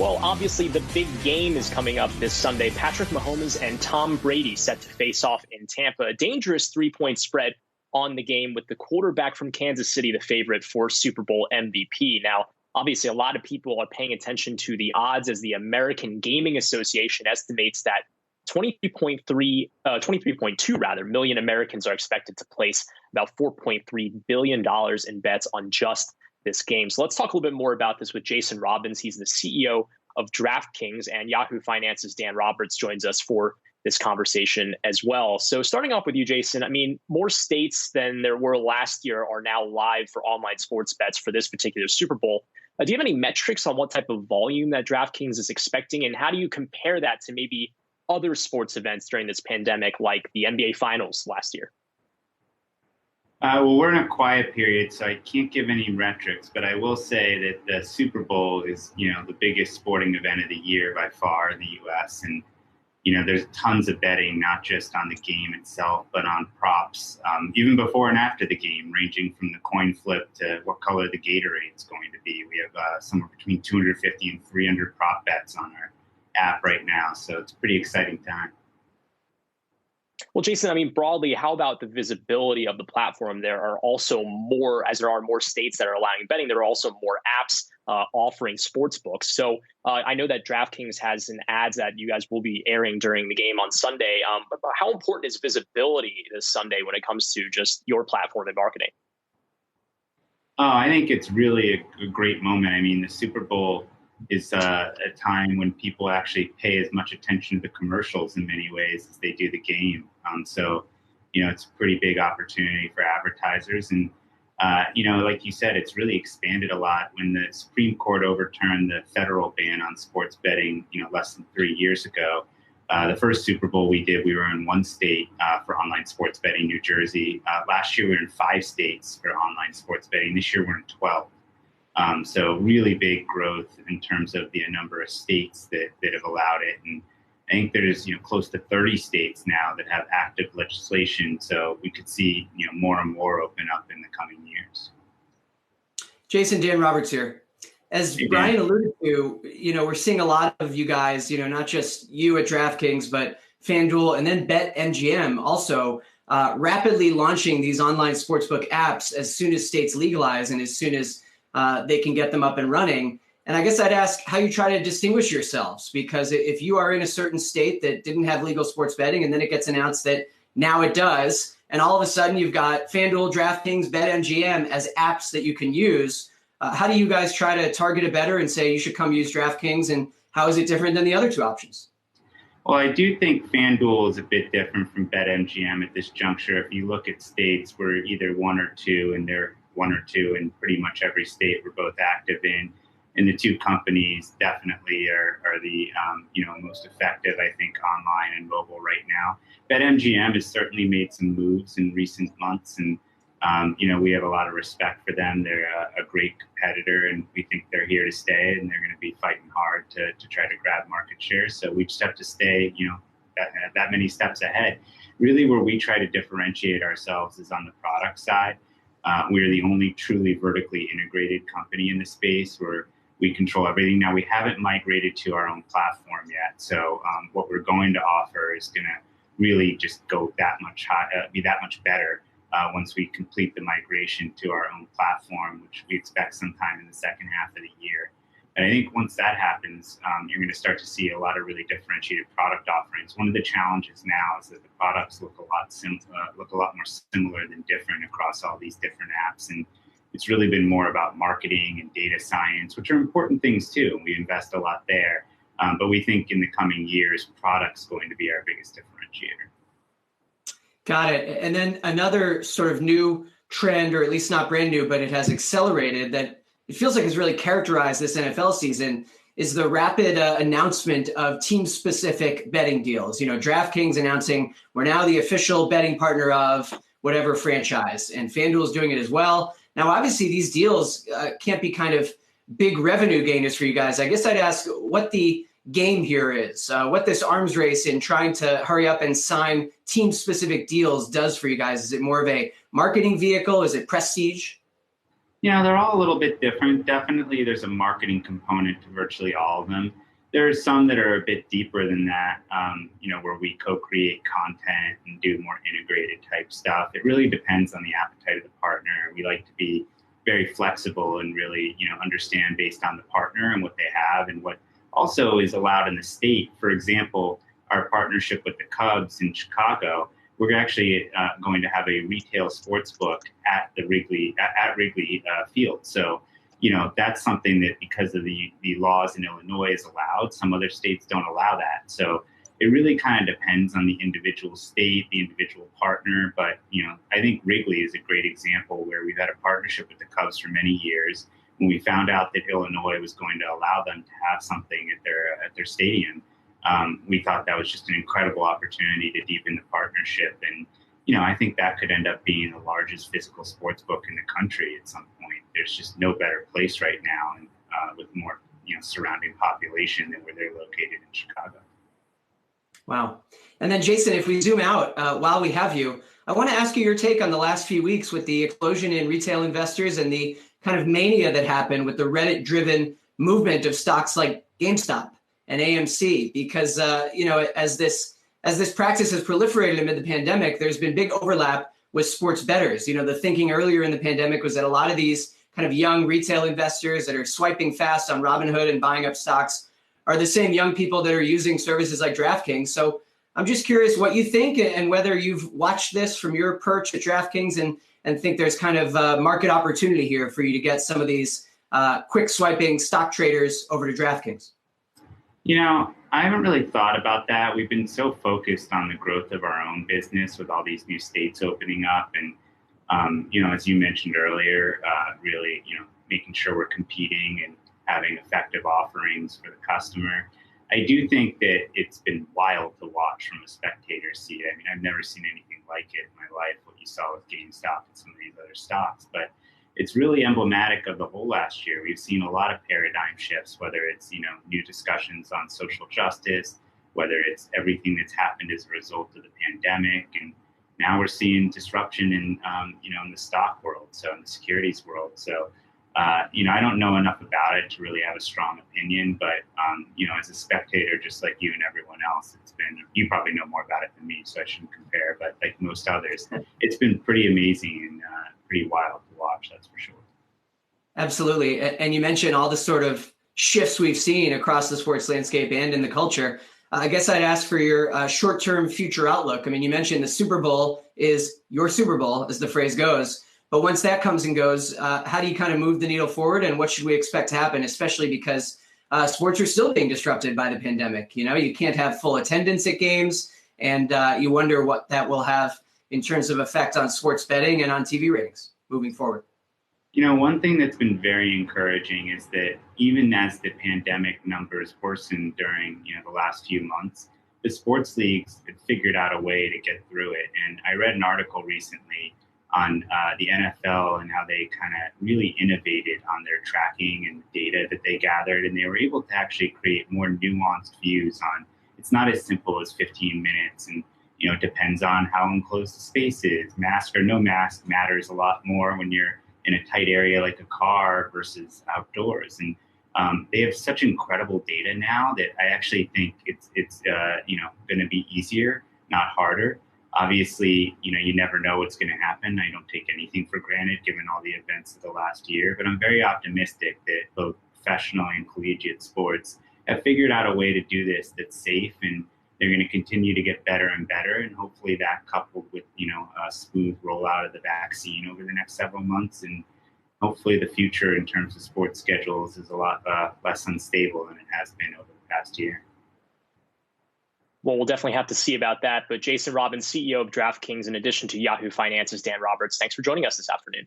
Well, obviously, the big game is coming up this Sunday. Patrick Mahomes and Tom Brady set to face off in Tampa. A dangerous 3-point spread on the game with the quarterback from Kansas City, the favorite for Super Bowl MVP. Now, obviously, a lot of people are paying attention to the odds as the American Gaming Association estimates that 23.2 million Americans are expected to place about $4.3 billion in bets on just this game. So let's talk a little bit more about this with Jason Robins. He's the CEO of DraftKings, and Yahoo Finance's Dan Roberts joins us for this conversation as well. So starting off with you, Jason, I mean, more states than there were last year are now live for online sports bets for this particular Super Bowl. Do you have any metrics on what type of volume that DraftKings is expecting, and how do you compare that to maybe other sports events during this pandemic, like the NBA Finals last year? Well, we're in a quiet period, so I can't give any metrics, but I will say that the Super Bowl is, the biggest sporting event of the year by far in the U.S. And, there's tons of betting, not just on the game itself, but on props, even before and after the game, ranging from the coin flip to what color the Gatorade is going to be. We have somewhere between 250 and 300 prop bets on our app right now, so it's a pretty exciting time. Well, Jason, I mean, broadly, how about the visibility of the platform? There are also more, as there are more states that are allowing betting, there are also more apps offering sports books. So I know that DraftKings has an ads that you guys will be airing during the game on Sunday. But how important is visibility this Sunday when it comes to just your platform and marketing? I think it's really a great moment. I mean, the Super Bowl is a time when people actually pay as much attention to the commercials in many ways as they do the game. So, it's a pretty big opportunity for advertisers. And, like you said, it's really expanded a lot. When the Supreme Court overturned the federal ban on sports betting, less than 3 years ago, the first Super Bowl we did, we were in one state for online sports betting, New Jersey. Last year, we were in 5 states for online sports betting. This year, we're in 12. So really big growth in terms of the number of states that have allowed it. And I think there's, close to 30 states now that have active legislation. So we could see, more and more open up in the coming years. Jason, Dan Roberts here. As Brian alluded to, we're seeing a lot of you guys, not just you at DraftKings, but FanDuel and then BetMGM also rapidly launching these online sportsbook apps as soon as states legalize and as soon as they can get them up and running. And I guess I'd ask how you try to distinguish yourselves, because if you are in a certain state that didn't have legal sports betting and then it gets announced that now it does, and all of a sudden you've got FanDuel, DraftKings, BetMGM as apps that you can use, how do you guys try to target it better and say you should come use DraftKings, and how is it different than the other two options? Well, I do think FanDuel is a bit different from BetMGM at this juncture. If you look at states where either one or two, and they're one or two in pretty much every state we're both active in. And the two companies definitely are the most effective, I think, online and mobile right now. BetMGM has certainly made some moves in recent months, and we have a lot of respect for them. They're a great competitor, and we think they're here to stay, and they're going to be fighting hard to try to grab market share. So we just have to stay, that many steps ahead. Really, where we try to differentiate ourselves is on the product side. We're the only truly vertically integrated company in the space where we control everything. Now, we haven't migrated to our own platform yet. So what we're going to offer is going to really just go that much be that much better once we complete the migration to our own platform, which we expect sometime in the second half of the year. And I think once that happens, you're going to start to see a lot of really differentiated product offerings. One of the challenges now is that the products look a lot more similar than different across all these different apps. And it's really been more about marketing and data science, which are important things too. We invest a lot there. But we think in the coming years, product's going to be our biggest differentiator. Got it. And then another sort of new trend, or at least not brand new, but it has accelerated, that it feels like has really characterized this NFL season, is the rapid announcement of team-specific betting deals. DraftKings announcing we're now the official betting partner of whatever franchise, and FanDuel is doing it as well. Now, obviously, these deals can't be kind of big revenue gainers for you guys. I guess I'd ask what the game here is, what this arms race in trying to hurry up and sign team-specific deals does for you guys. Is it more of a marketing vehicle? Is it prestige? They're all a little bit different. Definitely, there's a marketing component to virtually all of them. There are some that are a bit deeper than that, where we co-create content and do more integrated type stuff. It really depends on the appetite of the partner. We like to be very flexible and really, understand based on the partner and what they have and what also is allowed in the state. For example, our partnership with the Cubs in Chicago, we're actually going to have a retail sports book at the Wrigley Field. So, that's something that because of the laws in Illinois is allowed. Some other states don't allow that. So it really kind of depends on the individual state, the individual partner. But, I think Wrigley is a great example where we've had a partnership with the Cubs for many years. When we found out that Illinois was going to allow them to have something at their stadium, we thought that was just an incredible opportunity to deepen the partnership. And, I think that could end up being the largest physical sports book in the country at some point. There's just no better place right now, and with more, surrounding population than where they're located in Chicago. Wow. And then, Jason, if we zoom out, while we have you, I want to ask you your take on the last few weeks with the explosion in retail investors and the kind of mania that happened with the Reddit-driven movement of stocks like GameStop and AMC, because, as this practice has proliferated amid the pandemic, there's been big overlap with sports bettors. The thinking earlier in the pandemic was that a lot of these kind of young retail investors that are swiping fast on Robinhood and buying up stocks are the same young people that are using services like DraftKings. So I'm just curious what you think and whether you've watched this from your perch at DraftKings and think there's kind of a market opportunity here for you to get some of these quick swiping stock traders over to DraftKings. I haven't really thought about that. We've been so focused on the growth of our own business with all these new states opening up. And, as you mentioned earlier, really, making sure we're competing and having effective offerings for the customer. I do think that it's been wild to watch from a spectator seat. I mean, I've never seen anything like it in my life, what you saw with GameStop and some of these other stocks. But it's really emblematic of the whole last year. We've seen a lot of paradigm shifts, whether it's, new discussions on social justice, whether it's everything that's happened as a result of the pandemic. And now we're seeing disruption in, in the stock world, so in the securities world. So, I don't know enough about it to really have a strong opinion, but, as a spectator, just like you and everyone else, you probably know more about it than me, so I shouldn't compare, but like most others, it's been pretty amazing and pretty wild to watch, that's for sure. Absolutely. And you mentioned all the sort of shifts we've seen across the sports landscape and in the culture. I guess I'd ask for your short-term future outlook. I mean, you mentioned the Super Bowl is your Super Bowl, as the phrase goes. But once that comes and goes, how do you kind of move the needle forward, and what should we expect to happen, especially because sports are still being disrupted by the pandemic? You can't have full attendance at games, and you wonder what that will have in terms of effect on sports betting and on TV ratings moving forward. One thing that's been very encouraging is that even as the pandemic numbers worsened during, the last few months, the sports leagues had figured out a way to get through it. And I read an article recently on the NFL and how they kind of really innovated on their tracking and data that they gathered. And they were able to actually create more nuanced views on, it's not as simple as 15 minutes. And, it depends on how enclosed the space is. Mask or no mask matters a lot more when you're in a tight area like a car versus outdoors. And they have such incredible data now that I actually think it's going to be easier, not harder. Obviously, you never know what's going to happen. I don't take anything for granted given all the events of the last year, but I'm very optimistic that both professional and collegiate sports have figured out a way to do this that's safe, and they're going to continue to get better and better. And hopefully that coupled with, a smooth rollout of the vaccine over the next several months. And hopefully the future in terms of sports schedules is a lot less unstable than it has been over the past year. Well, we'll definitely have to see about that. But Jason Robins, CEO of DraftKings, in addition to Yahoo Finance's Dan Roberts, thanks for joining us this afternoon.